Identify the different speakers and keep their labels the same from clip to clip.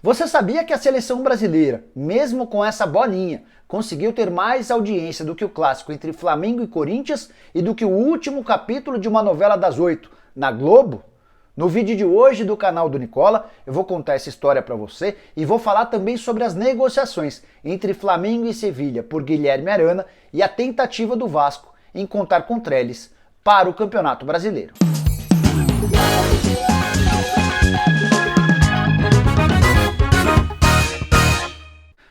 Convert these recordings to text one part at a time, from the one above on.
Speaker 1: Você sabia que a seleção brasileira, mesmo com essa bolinha, conseguiu ter mais audiência do que o clássico entre Flamengo e Corinthians e do que o último capítulo de uma novela das 8 na Globo? No vídeo de hoje do canal do Nicola, eu vou contar essa história para você e vou falar também sobre as negociações entre Flamengo e Sevilha por Guilherme Arana e a tentativa do Vasco em contar com Trellis para o Campeonato Brasileiro.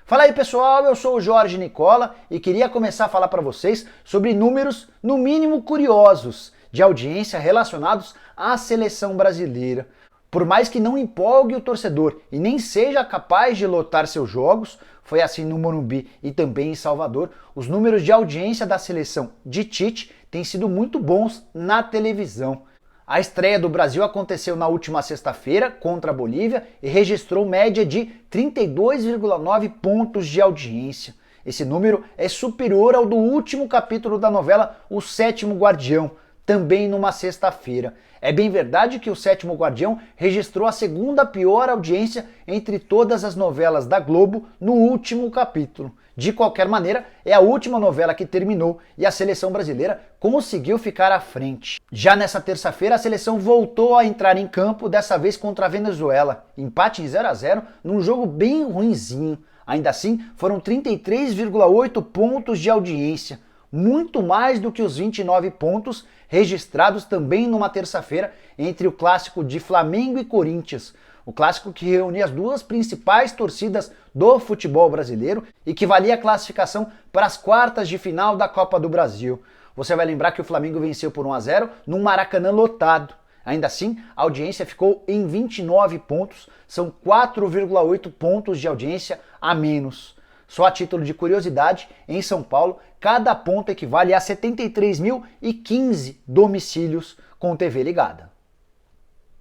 Speaker 1: Fala aí pessoal, eu sou o Jorge Nicola e queria começar a falar para vocês sobre números no mínimo curiosos de audiência relacionados à seleção brasileira. Por mais que não empolgue o torcedor e nem seja capaz de lotar seus jogos, foi assim no Morumbi e também em Salvador, os números de audiência da seleção de Tite têm sido muito bons na televisão. A estreia do Brasil aconteceu na última sexta-feira contra a Bolívia e registrou média de 32,9 pontos de audiência. Esse número é superior ao do último capítulo da novela O Sétimo Guardião, também numa sexta-feira. É bem verdade que O Sétimo Guardião registrou a segunda pior audiência entre todas as novelas da Globo no último capítulo. De qualquer maneira, é a última novela que terminou e a seleção brasileira conseguiu ficar à frente. Já nessa terça-feira, a seleção voltou a entrar em campo, dessa vez contra a Venezuela. Empate em 0-0 num jogo bem ruinzinho. Ainda assim, foram 33,8 pontos de audiência, muito mais do que os 29 pontos registrados também numa terça-feira entre o clássico de Flamengo e Corinthians, o clássico que reunia as duas principais torcidas do futebol brasileiro e que valia a classificação para as quartas de final da Copa do Brasil. Você vai lembrar que o Flamengo venceu por 1-0 num Maracanã lotado. Ainda assim, a audiência ficou em 29 pontos, são 4,8 pontos de audiência a menos. Só a título de curiosidade, em São Paulo, cada ponto equivale a 73.015 domicílios com TV ligada.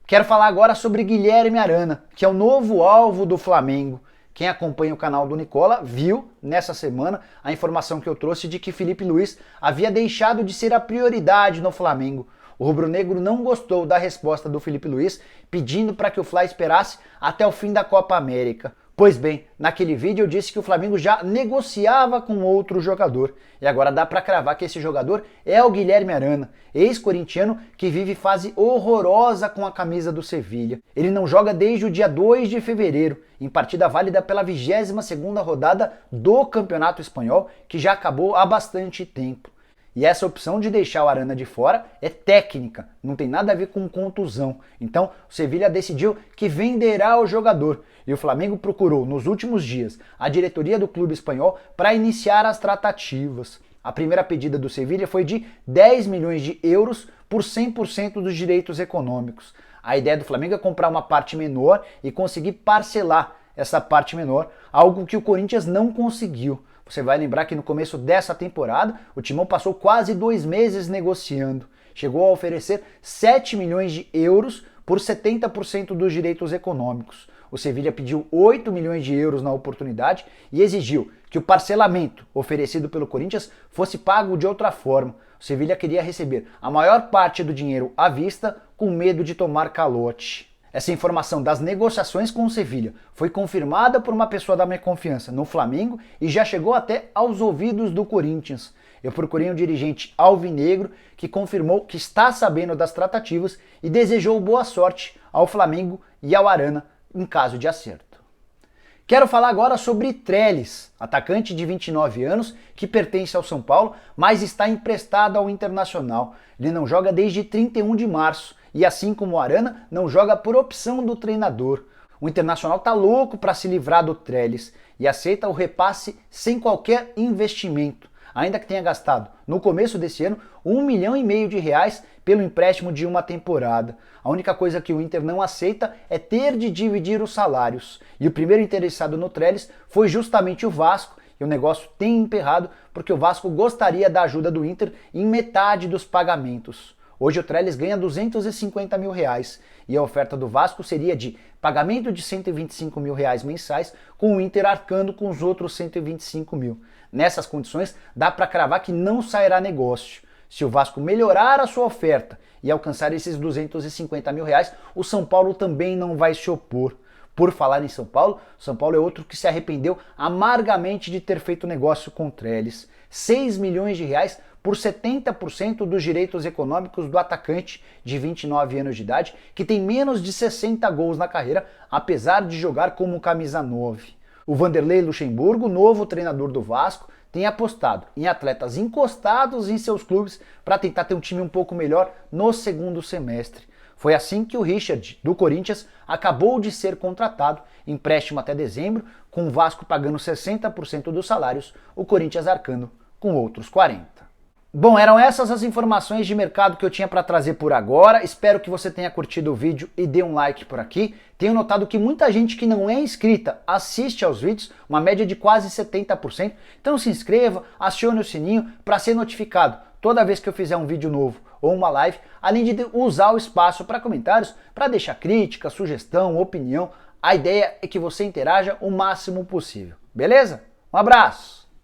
Speaker 1: Quero falar agora sobre Guilherme Arana, que é o novo alvo do Flamengo. Quem acompanha o canal do Nicola viu, nessa semana, a informação que eu trouxe de que Felipe Luiz havia deixado de ser a prioridade no Flamengo. O rubro-negro não gostou da resposta do Felipe Luiz, pedindo para que o Fla esperasse até o fim da Copa América. Pois bem, naquele vídeo eu disse que o Flamengo já negociava com outro jogador. E agora dá para cravar que esse jogador é o Guilherme Arana, ex-corintiano que vive fase horrorosa com a camisa do Sevilha. Ele não joga desde o dia 2 de fevereiro, em partida válida pela 22ª rodada do Campeonato Espanhol, que já acabou há bastante tempo. E essa opção de deixar o Arana de fora é técnica, não tem nada a ver com contusão. Então, o Sevilha decidiu que venderá o jogador e o Flamengo procurou nos últimos dias a diretoria do clube espanhol para iniciar as tratativas. A primeira pedida do Sevilha foi de 10 milhões de euros por 100% dos direitos econômicos. A ideia do Flamengo é comprar uma parte menor e conseguir parcelar essa parte menor, algo que o Corinthians não conseguiu. Você vai lembrar que no começo dessa temporada, o Timão passou quase 2 meses negociando. Chegou a oferecer 7 milhões de euros por 70% dos direitos econômicos. O Sevilha pediu 8 milhões de euros na oportunidade e exigiu que o parcelamento oferecido pelo Corinthians fosse pago de outra forma. O Sevilha queria receber a maior parte do dinheiro à vista, com medo de tomar calote. Essa informação das negociações com o Sevilha foi confirmada por uma pessoa da minha confiança no Flamengo e já chegou até aos ouvidos do Corinthians. Eu procurei um dirigente alvinegro que confirmou que está sabendo das tratativas e desejou boa sorte ao Flamengo e ao Arana em caso de acerto. Quero falar agora sobre Trellis, atacante de 29 anos que pertence ao São Paulo, mas está emprestado ao Internacional. Ele não joga desde 31 de março. E assim como o Arana, não joga por opção do treinador. O Internacional tá louco para se livrar do Trellis e aceita o repasse sem qualquer investimento, ainda que tenha gastado no começo desse ano 1,5 milhão de reais pelo empréstimo de uma temporada. A única coisa que o Inter não aceita é ter de dividir os salários. E o primeiro interessado no Trellis foi justamente o Vasco, e o negócio tem emperrado porque o Vasco gostaria da ajuda do Inter em metade dos pagamentos. Hoje o Trellis ganha 250 mil reais e a oferta do Vasco seria de pagamento de 125 mil reais mensais, com o Inter arcando com os outros 125 mil. Nessas condições, dá para cravar que não sairá negócio. Se o Vasco melhorar a sua oferta e alcançar esses 250 mil reais, o São Paulo também não vai se opor. Por falar em São Paulo é outro que se arrependeu amargamente de ter feito negócio com o Trellis. 6 milhões de reais por 70% dos direitos econômicos do atacante de 29 anos de idade, que tem menos de 60 gols na carreira, apesar de jogar como camisa 9. O Vanderlei Luxemburgo, novo treinador do Vasco, tem apostado em atletas encostados em seus clubes para tentar ter um time um pouco melhor no segundo semestre. Foi assim que o Richard, do Corinthians, acabou de ser contratado, empréstimo até dezembro, com o Vasco pagando 60% dos salários, o Corinthians arcando com outros 40%. Bom, eram essas as informações de mercado que eu tinha para trazer por agora. Espero que você tenha curtido o vídeo e dê um like por aqui. Tenho notado que muita gente que não é inscrita assiste aos vídeos, uma média de quase 70%. Então se inscreva, acione o sininho para ser notificado toda vez que eu fizer um vídeo novo ou uma live, além de usar o espaço para comentários, para deixar crítica, sugestão, opinião. A ideia é que você interaja o máximo possível, beleza? Um abraço!